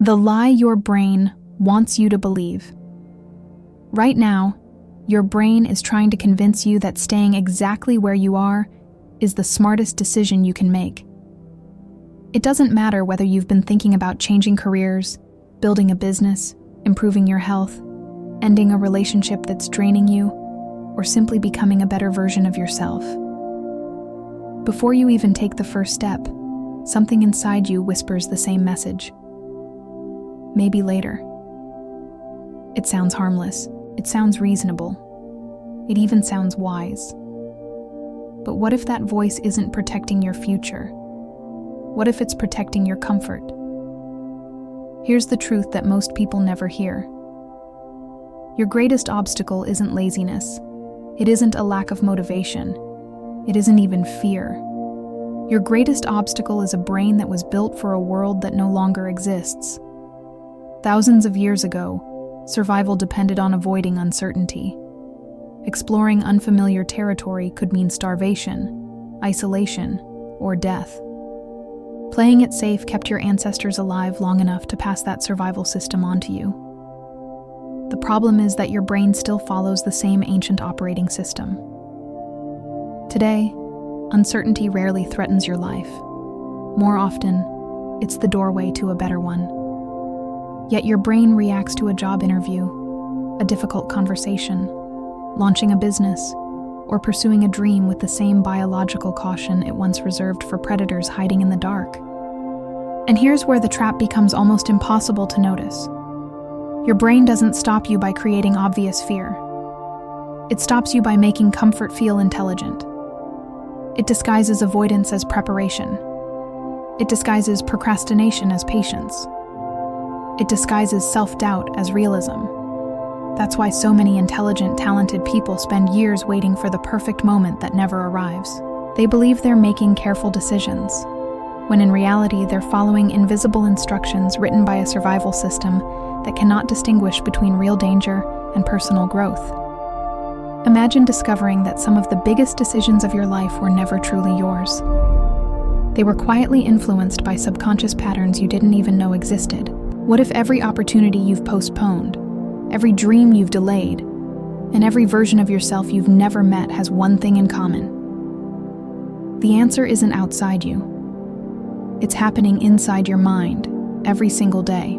The lie your brain wants you to believe. Right now, your brain is trying to convince you that staying exactly where you are is the smartest decision you can make. It doesn't matter whether you've been thinking about changing careers, building a business, improving your health, ending a relationship that's draining you, or simply becoming a better version of yourself. Before you even take the first step, something inside you whispers the same message. Maybe later. It sounds harmless. It sounds reasonable. It even sounds wise. But what if that voice isn't protecting your future? What if it's protecting your comfort? Here's the truth that most people never hear. Your greatest obstacle isn't laziness. It isn't a lack of motivation. It isn't even fear. Your greatest obstacle is a brain that was built for a world that no longer exists. Thousands of years ago, survival depended on avoiding uncertainty. Exploring unfamiliar territory could mean starvation, isolation, or death. Playing it safe kept your ancestors alive long enough to pass that survival system on to you. The problem is that your brain still follows the same ancient operating system. Today, uncertainty rarely threatens your life. More often, it's the doorway to a better one. Yet your brain reacts to a job interview, a difficult conversation, launching a business, or pursuing a dream with the same biological caution it once reserved for predators hiding in the dark. And here's where the trap becomes almost impossible to notice. Your brain doesn't stop you by creating obvious fear. It stops you by making comfort feel intelligent. It disguises avoidance as preparation. It disguises procrastination as patience. It disguises self-doubt as realism. That's why so many intelligent, talented people spend years waiting for the perfect moment that never arrives. They believe they're making careful decisions, when in reality they're following invisible instructions written by a survival system that cannot distinguish between real danger and personal growth. Imagine discovering that some of the biggest decisions of your life were never truly yours. They were quietly influenced by subconscious patterns you didn't even know existed. What if every opportunity you've postponed, every dream you've delayed, and every version of yourself you've never met has one thing in common? The answer isn't outside you. It's happening inside your mind, every single day.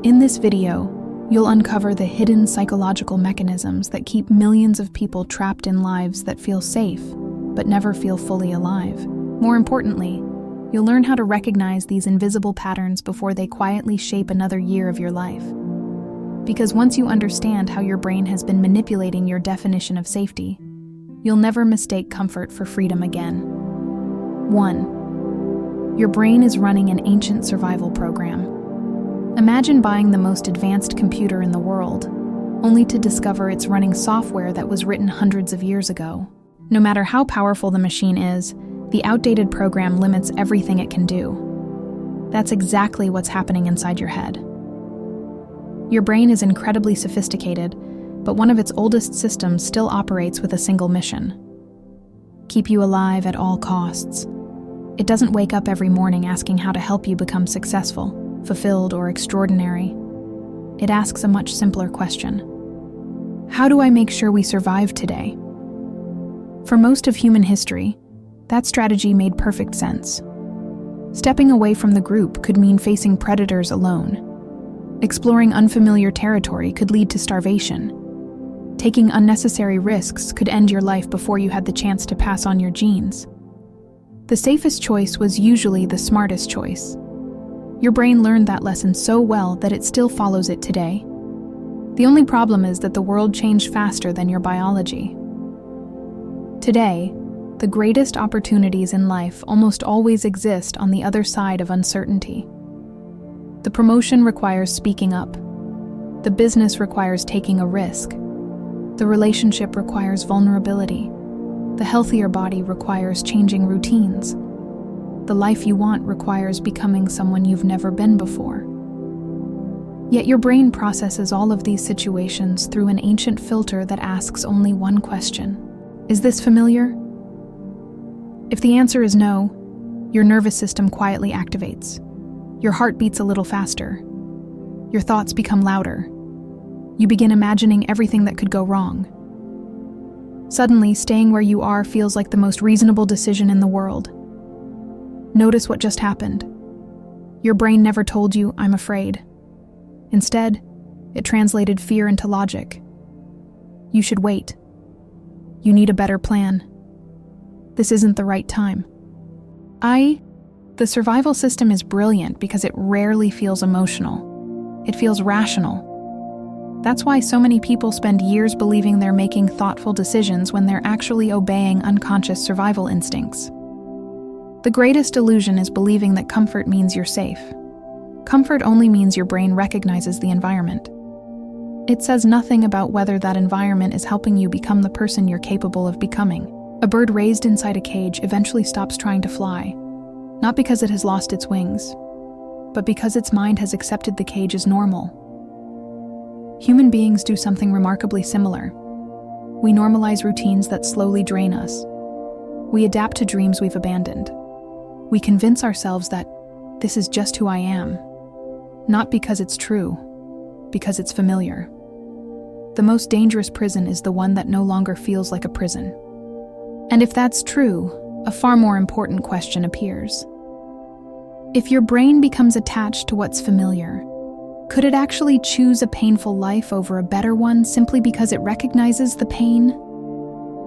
In this video, you'll uncover the hidden psychological mechanisms that keep millions of people trapped in lives that feel safe, but never feel fully alive. More importantly, you'll learn how to recognize these invisible patterns before they quietly shape another year of your life. Because once you understand how your brain has been manipulating your definition of safety, you'll never mistake comfort for freedom again. 1. Your brain is running an ancient survival program. Imagine buying the most advanced computer in the world, only to discover it's running software that was written hundreds of years ago. No matter how powerful the machine is, the outdated program limits everything it can do. That's exactly what's happening inside your head. Your brain is incredibly sophisticated, but one of its oldest systems still operates with a single mission: keep you alive at all costs. It doesn't wake up every morning asking how to help you become successful, fulfilled, or extraordinary. It asks a much simpler question: how do I make sure we survive today? For most of human history, that strategy made perfect sense. Stepping away from the group could mean facing predators alone. Exploring unfamiliar territory could lead to starvation. Taking unnecessary risks could end your life before you had the chance to pass on your genes. The safest choice was usually the smartest choice. Your brain learned that lesson so well that it still follows it today. The only problem is that the world changed faster than your biology. Today, the greatest opportunities in life almost always exist on the other side of uncertainty. The promotion requires speaking up. The business requires taking a risk. The relationship requires vulnerability. The healthier body requires changing routines. The life you want requires becoming someone you've never been before. Yet your brain processes all of these situations through an ancient filter that asks only one question: is this familiar? If the answer is no, your nervous system quietly activates. Your heart beats a little faster. Your thoughts become louder. You begin imagining everything that could go wrong. Suddenly, staying where you are feels like the most reasonable decision in the world. Notice what just happened. Your brain never told you, "I'm afraid." Instead, it translated fear into logic. You should wait. You need a better plan. This isn't the right time. The survival system is brilliant because it rarely feels emotional. It feels rational. That's why so many people spend years believing they're making thoughtful decisions when they're actually obeying unconscious survival instincts. The greatest illusion is believing that comfort means you're safe. Comfort only means your brain recognizes the environment. It says nothing about whether that environment is helping you become the person you're capable of becoming. A bird raised inside a cage eventually stops trying to fly, not because it has lost its wings, but because its mind has accepted the cage as normal. Human beings do something remarkably similar. We normalize routines that slowly drain us. We adapt to dreams we've abandoned. We convince ourselves that this is just who I am, not because it's true, because it's familiar. The most dangerous prison is the one that no longer feels like a prison. And if that's true, a far more important question appears. If your brain becomes attached to what's familiar, could it actually choose a painful life over a better one simply because it recognizes the pain?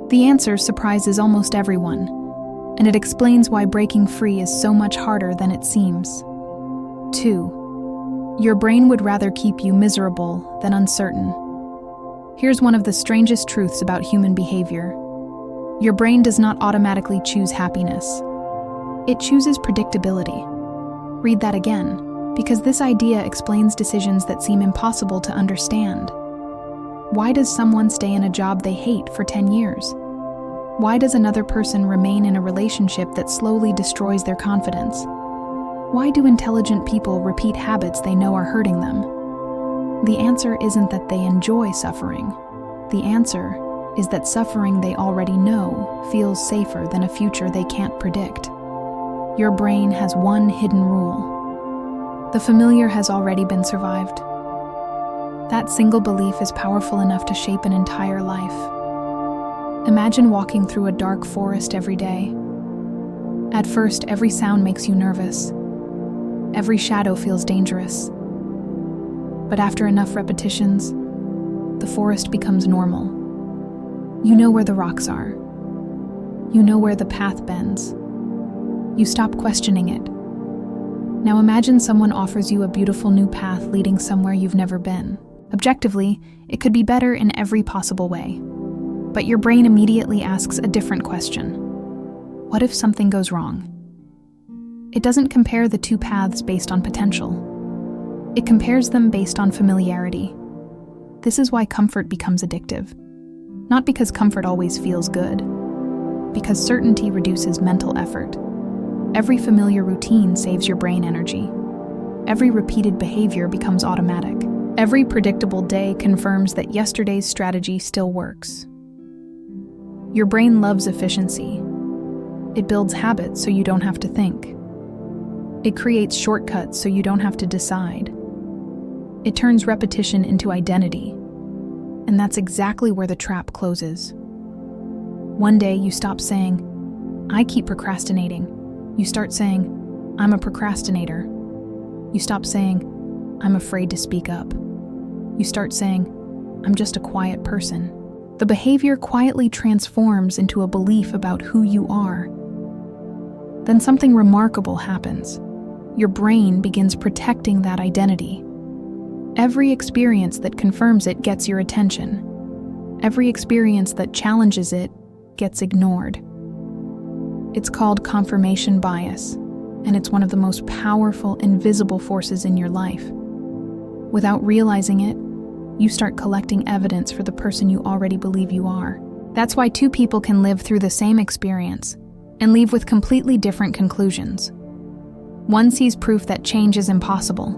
The answer surprises almost everyone, and it explains why breaking free is so much harder than it seems. 2. Your brain would rather keep you miserable than uncertain. Here's one of the strangest truths about human behavior. Your brain does not automatically choose happiness. It chooses predictability. Read that again, because this idea explains decisions that seem impossible to understand. Why does someone stay in a job they hate for 10 years? Why does another person remain in a relationship that slowly destroys their confidence? Why do intelligent people repeat habits they know are hurting them? The answer isn't that they enjoy suffering. The answer is that suffering they already know feels safer than a future they can't predict. Your brain has one hidden rule. The familiar has already been survived. That single belief is powerful enough to shape an entire life. Imagine walking through a dark forest every day. At first, every sound makes you nervous. Every shadow feels dangerous. But after enough repetitions, the forest becomes normal. You know where the rocks are. You know where the path bends. You stop questioning it. Now imagine someone offers you a beautiful new path leading somewhere you've never been. Objectively, it could be better in every possible way. But your brain immediately asks a different question. What if something goes wrong? It doesn't compare the two paths based on potential. It compares them based on familiarity. This is why comfort becomes addictive. Not because comfort always feels good, because certainty reduces mental effort. Every familiar routine saves your brain energy. Every repeated behavior becomes automatic. Every predictable day confirms that yesterday's strategy still works. Your brain loves efficiency. It builds habits so you don't have to think. It creates shortcuts so you don't have to decide. It turns repetition into identity. And that's exactly where the trap closes. One day you stop saying, "I keep procrastinating." You start saying, "I'm a procrastinator." You stop saying, "I'm afraid to speak up." You start saying, "I'm just a quiet person." The behavior quietly transforms into a belief about who you are. Then something remarkable happens. Your brain begins protecting that identity. Every experience that confirms it gets your attention. Every experience that challenges it gets ignored. It's called confirmation bias, and it's one of the most powerful, invisible forces in your life. Without realizing it, you start collecting evidence for the person you already believe you are. That's why two people can live through the same experience and leave with completely different conclusions. One sees proof that change is impossible.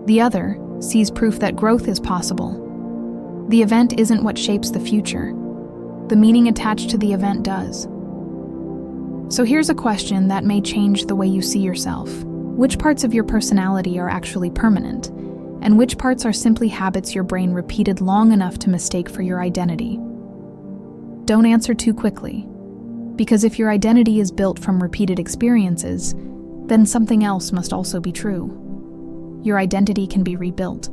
The other sees proof that growth is possible. The event isn't what shapes the future. The meaning attached to the event does. So here's a question that may change the way you see yourself. Which parts of your personality are actually permanent, and which parts are simply habits your brain repeated long enough to mistake for your identity? Don't answer too quickly, because if your identity is built from repeated experiences, then something else must also be true. Your identity can be rebuilt.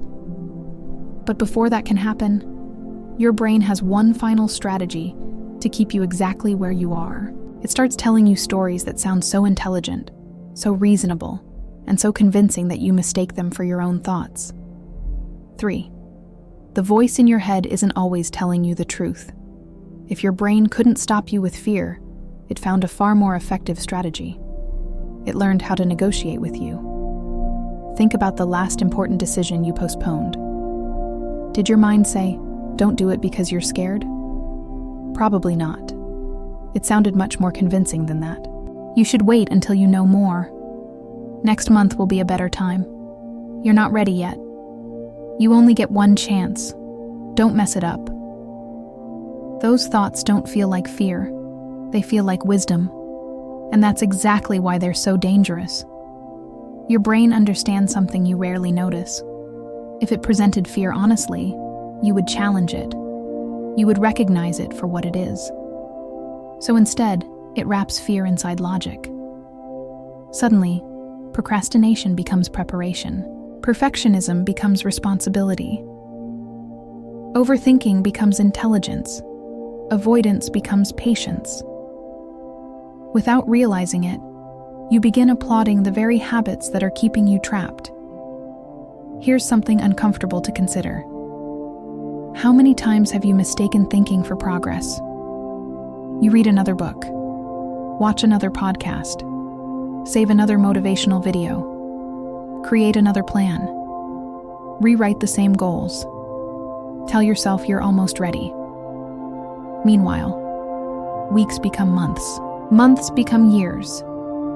But before that can happen, your brain has one final strategy to keep you exactly where you are. It starts telling you stories that sound so intelligent, so reasonable, and so convincing that you mistake them for your own thoughts. 3. The voice in your head isn't always telling you the truth. If your brain couldn't stop you with fear, it found a far more effective strategy. It learned how to negotiate with you. Think about the last important decision you postponed. Did your mind say, "Don't do it because you're scared"? Probably not. It sounded much more convincing than that. You should wait until you know more. Next month will be a better time. You're not ready yet. You only get one chance. Don't mess it up. Those thoughts don't feel like fear. They feel like wisdom. And that's exactly why they're so dangerous. Your brain understands something you rarely notice. If it presented fear honestly, you would challenge it. You would recognize it for what it is. So instead, it wraps fear inside logic. Suddenly, procrastination becomes preparation. Perfectionism becomes responsibility. Overthinking becomes intelligence. Avoidance becomes patience. Without realizing it, you begin applauding the very habits that are keeping you trapped. Here's something uncomfortable to consider. How many times have you mistaken thinking for progress? You read another book, watch another podcast, save another motivational video, create another plan, rewrite the same goals, tell yourself you're almost ready. Meanwhile, weeks become months. Months become years.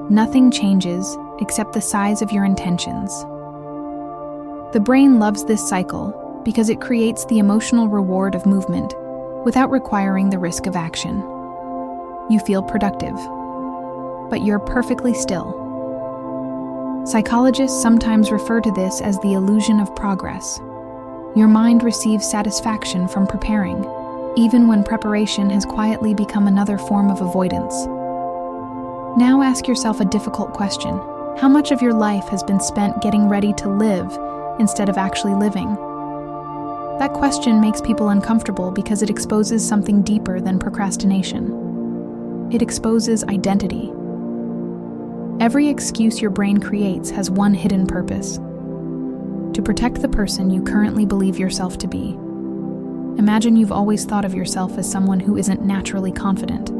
Nothing changes except the size of your intentions. The brain loves this cycle because it creates the emotional reward of movement without requiring the risk of action. You feel productive, but you're perfectly still. Psychologists sometimes refer to this as the illusion of progress. Your mind receives satisfaction from preparing, even when preparation has quietly become another form of avoidance. Now ask yourself a difficult question. How much of your life has been spent getting ready to live instead of actually living? That question makes people uncomfortable because it exposes something deeper than procrastination. It exposes identity. Every excuse your brain creates has one hidden purpose: to protect the person you currently believe yourself to be. Imagine you've always thought of yourself as someone who isn't naturally confident.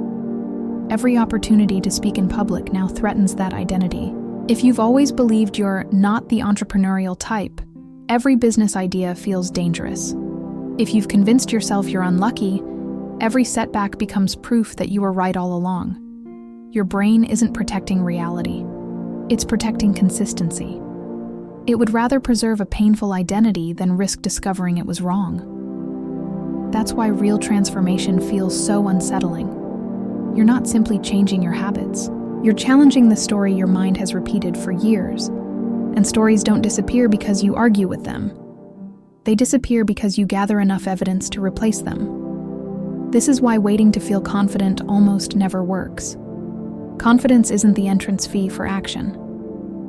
Every opportunity to speak in public now threatens that identity. If you've always believed you're not the entrepreneurial type, every business idea feels dangerous. If you've convinced yourself you're unlucky, every setback becomes proof that you were right all along. Your brain isn't protecting reality. It's protecting consistency. It would rather preserve a painful identity than risk discovering it was wrong. That's why real transformation feels so unsettling. You're not simply changing your habits. You're challenging the story your mind has repeated for years. And stories don't disappear because you argue with them. They disappear because you gather enough evidence to replace them. This is why waiting to feel confident almost never works. Confidence isn't the entrance fee for action.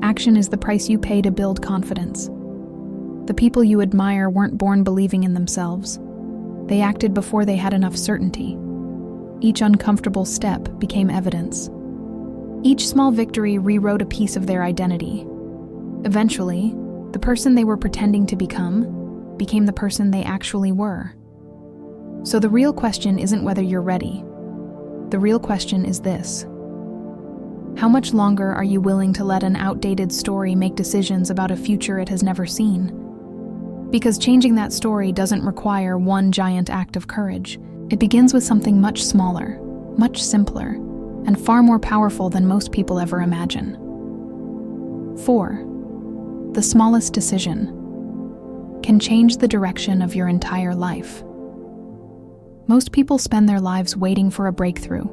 Action is the price you pay to build confidence. The people you admire weren't born believing in themselves. They acted before they had enough certainty. Each uncomfortable step became evidence. Each small victory rewrote a piece of their identity. Eventually, the person they were pretending to became the person they actually were. So the real question isn't whether you're ready. The real question is this: how much longer are you willing to let an outdated story make decisions about a future it has never seen? Because changing that story doesn't require one giant act of courage. It begins with something much smaller, much simpler, and far more powerful than most people ever imagine. 4. The smallest decision can change the direction of your entire life. Most people spend their lives waiting for a breakthrough.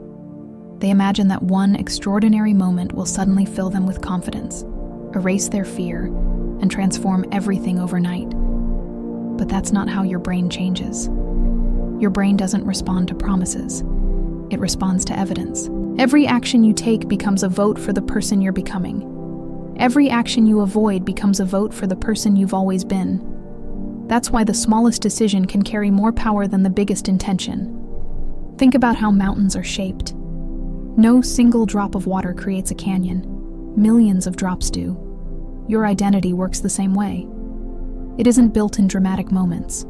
They imagine that one extraordinary moment will suddenly fill them with confidence. erase their fear, and transform everything overnight. But that's not how your brain changes. Your brain doesn't respond to promises. It responds to evidence. Every action you take becomes a vote for the person you're becoming. Every action you avoid becomes a vote for the person you've always been. That's why the smallest decision can carry more power than the biggest intention. Think about how mountains are shaped. No single drop of water creates a canyon. Millions of drops do. Your identity works the same way. It isn't built in dramatic moments.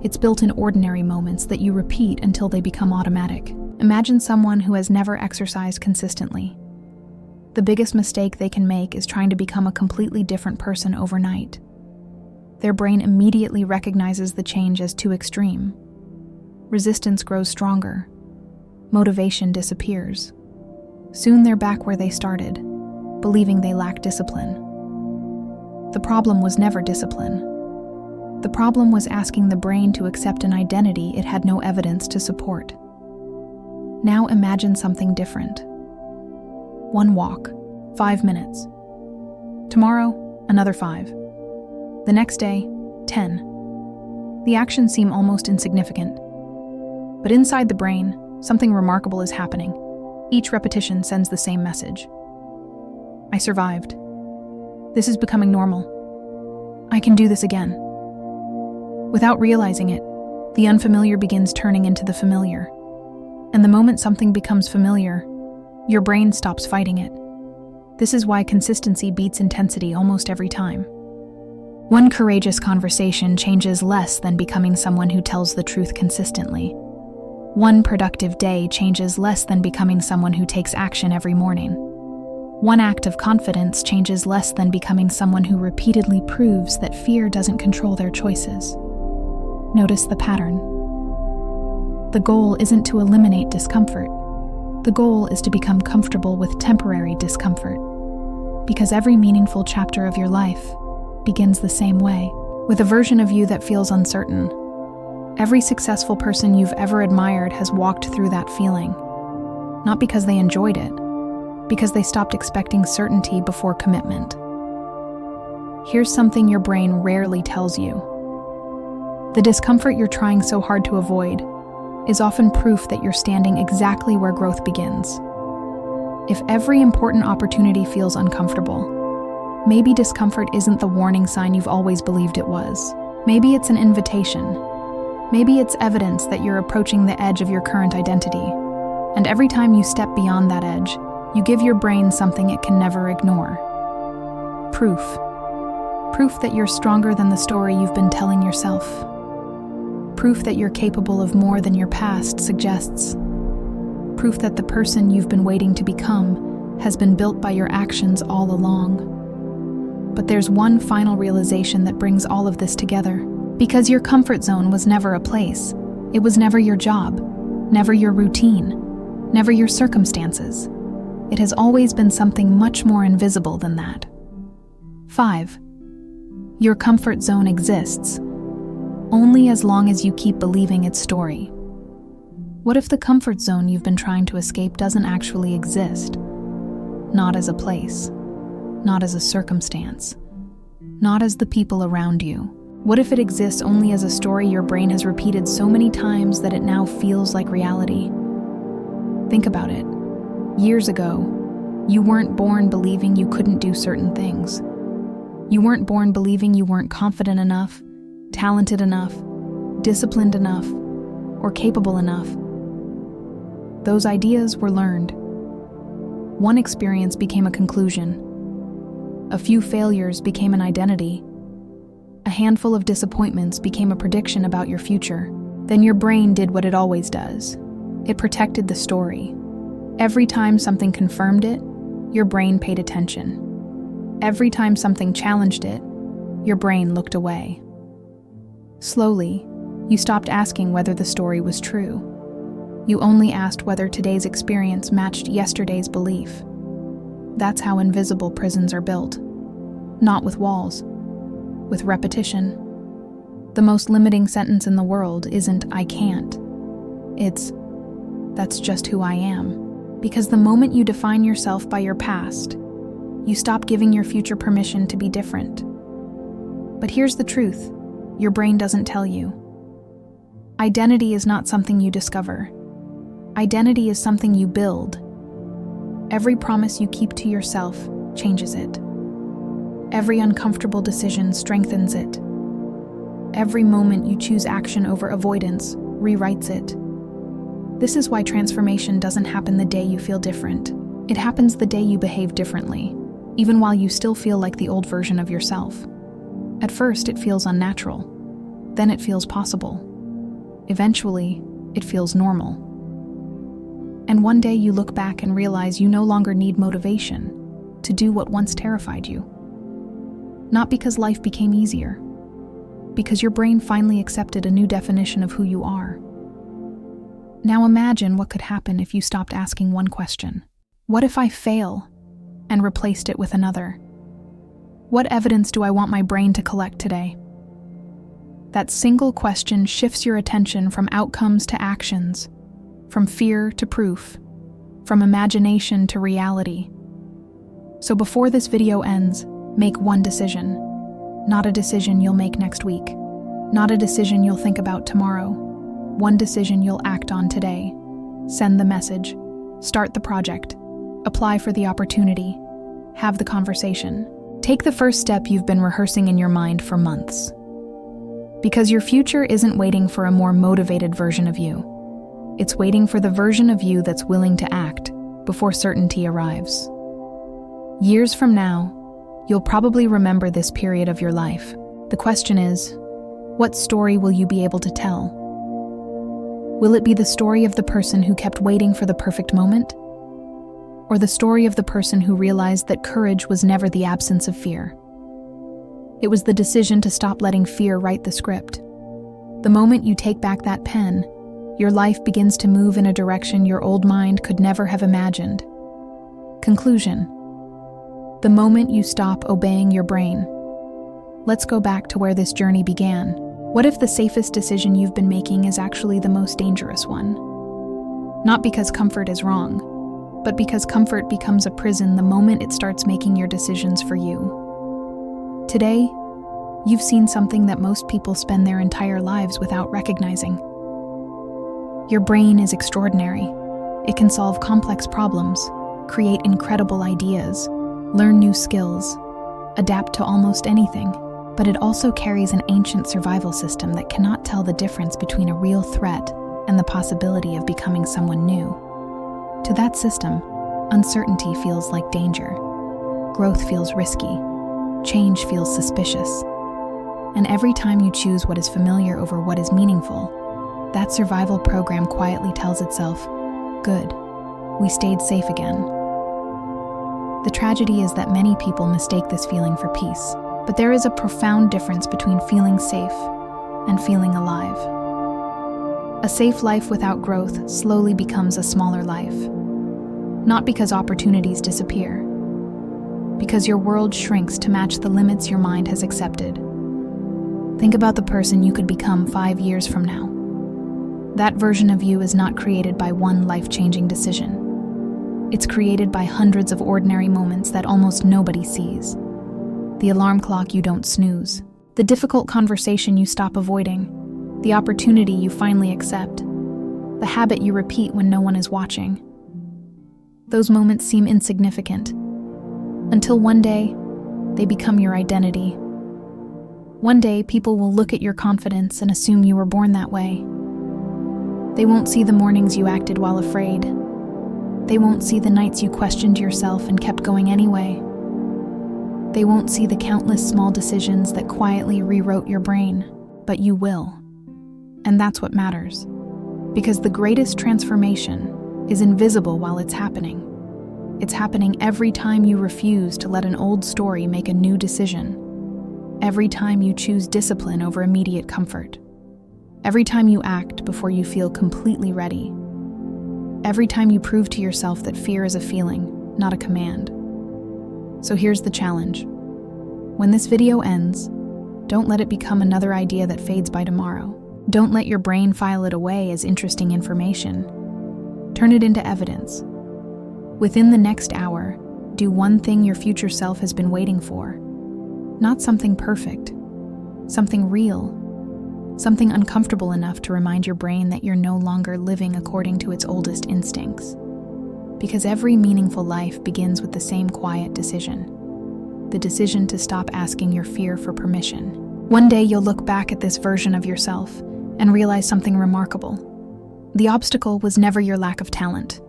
It's built in ordinary moments that you repeat until they become automatic. Imagine someone who has never exercised consistently. The biggest mistake they can make is trying to become a completely different person overnight. Their brain immediately recognizes the change as too extreme. Resistance grows stronger. Motivation disappears. Soon they're back where they started, believing they lack discipline. The problem was never discipline. The problem was asking the brain to accept an identity it had no evidence to support. Now imagine something different. One walk, 5 minutes. Tomorrow, another 5. The next day, 10. The actions seem almost insignificant. But inside the brain, something remarkable is happening. Each repetition sends the same message. I survived. This is becoming normal. I can do this again. Without realizing it, the unfamiliar begins turning into the familiar. And the moment something becomes familiar, your brain stops fighting it. This is why consistency beats intensity almost every time. One courageous conversation changes less than becoming someone who tells the truth consistently. One productive day changes less than becoming someone who takes action every morning. One act of confidence changes less than becoming someone who repeatedly proves that fear doesn't control their choices. Notice the pattern. The goal isn't to eliminate discomfort. The goal is to become comfortable with temporary discomfort. Because every meaningful chapter of your life begins the same way, with a version of you that feels uncertain. Every successful person you've ever admired has walked through that feeling. Not because they enjoyed it, because they stopped expecting certainty before commitment. Here's something your brain rarely tells you. The discomfort you're trying so hard to avoid is often proof that you're standing exactly where growth begins. If every important opportunity feels uncomfortable, maybe discomfort isn't the warning sign you've always believed it was. Maybe it's an invitation. Maybe it's evidence that you're approaching the edge of your current identity. And every time you step beyond that edge, you give your brain something it can never ignore. Proof. Proof that you're stronger than the story you've been telling yourself. Proof that you're capable of more than your past suggests. Proof that the person you've been waiting to become has been built by your actions all along. But there's one final realization that brings all of this together. Because your comfort zone was never a place. It was never your job, never your routine, never your circumstances. It has always been something much more invisible than that. 5. Your comfort zone exists only as long as you keep believing its story. What if the comfort zone you've been trying to escape doesn't actually exist? Not as a place, not as a circumstance, not as the people around you. What if it exists only as a story your brain has repeated so many times that it now feels like reality? Think about it. Years ago, you weren't born believing you couldn't do certain things. You weren't born believing you weren't confident enough, talented enough, disciplined enough, or capable enough. Those ideas were learned. One experience became a conclusion. A few failures became an identity. A handful of disappointments became a prediction about your future. Then your brain did what it always does. It protected the story. Every time something confirmed it, your brain paid attention. Every time something challenged it, your brain looked away. Slowly, you stopped asking whether the story was true. You only asked whether today's experience matched yesterday's belief. That's how invisible prisons are built. Not with walls, with repetition. The most limiting sentence in the world isn't "I can't." It's "That's just who I am." Because the moment you define yourself by your past, You stop giving your future permission to be different. But here's the truth: your brain doesn't tell you. Identity is not something you discover. Identity is something you build. Every promise you keep to yourself changes it. Every uncomfortable decision strengthens it. Every moment you choose action over avoidance rewrites it. This is why transformation doesn't happen the day you feel different. It happens the day you behave differently, even while you still feel like the old version of yourself. At first, it feels unnatural. Then it feels possible. Eventually, it feels normal. And one day you look back and realize you no longer need motivation to do what once terrified you. Not because life became easier, because your brain finally accepted a new definition of who you are. Now imagine what could happen if you stopped asking one question. What if I fail? And replaced it with another. What evidence do I want my brain to collect today? That single question shifts your attention from outcomes to actions, from fear to proof, from imagination to reality. So before this video ends, make one decision. Not a decision you'll make next week. Not a decision you'll think about tomorrow. One decision you'll act on today. Send the message. Start the project. Apply for the opportunity. Have the conversation. Take the first step you've been rehearsing in your mind for months. Because your future isn't waiting for a more motivated version of you. It's waiting for the version of you that's willing to act before certainty arrives. Years from now, you'll probably remember this period of your life. The question is, what story will you be able to tell? Will it be the story of the person who kept waiting for the perfect moment? Or the story of the person who realized that courage was never the absence of fear? It was the decision to stop letting fear write the script. The moment you take back that pen, your life begins to move in a direction your old mind could never have imagined. Conclusion: the moment you stop obeying your brain. Let's go back to where this journey began. What if the safest decision you've been making is actually the most dangerous one? Not because comfort is wrong, but because comfort becomes a prison the moment it starts making your decisions for you. Today, you've seen something that most people spend their entire lives without recognizing. Your brain is extraordinary. It can solve complex problems, create incredible ideas, learn new skills, adapt to almost anything. But it also carries an ancient survival system that cannot tell the difference between a real threat and the possibility of becoming someone new. To that system, uncertainty feels like danger. Growth feels risky. Change feels suspicious. And every time you choose what is familiar over what is meaningful, that survival program quietly tells itself, "Good, we stayed safe again." The tragedy is that many people mistake this feeling for peace. But there is a profound difference between feeling safe and feeling alive. A safe life without growth slowly becomes a smaller life. Not because opportunities disappear, because your world shrinks to match the limits your mind has accepted. Think about the person you could become 5 years from now. That version of you is not created by one life-changing decision. It's created by hundreds of ordinary moments that almost nobody sees. The alarm clock you don't snooze, the difficult conversation you stop avoiding, the opportunity you finally accept, the habit you repeat when no one is watching. Those moments seem insignificant, until one day, they become your identity. One day, people will look at your confidence and assume you were born that way. They won't see the mornings you acted while afraid. They won't see the nights you questioned yourself and kept going anyway. They won't see the countless small decisions that quietly rewrote your brain, but you will. And that's what matters. Because the greatest transformation is invisible while it's happening. It's happening every time you refuse to let an old story make a new decision. Every time you choose discipline over immediate comfort. Every time you act before you feel completely ready. Every time you prove to yourself that fear is a feeling, not a command. So here's the challenge. When this video ends, don't let it become another idea that fades by tomorrow. Don't let your brain file it away as interesting information. Turn it into evidence. Within the next hour, Do one thing your future self has been waiting for. Not something perfect, something real, something uncomfortable enough to remind your brain that you're no longer living according to its oldest instincts. Because every meaningful life begins with the same quiet decision. The decision to stop asking your fear for permission. One day you'll look back at this version of yourself and realize something remarkable. The obstacle was never your lack of talent,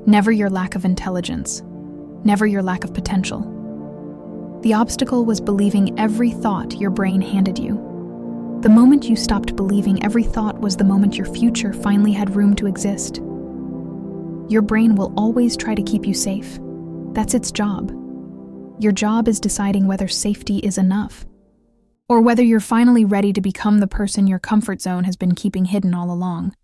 never your lack of intelligence, never your lack of potential. The obstacle was believing every thought your brain handed you. The moment you stopped believing every thought was the moment your future finally had room to exist. Your brain will always try to keep you safe. That's its job. Your job is deciding whether safety is enough, or whether you're finally ready to become the person your comfort zone has been keeping hidden all along.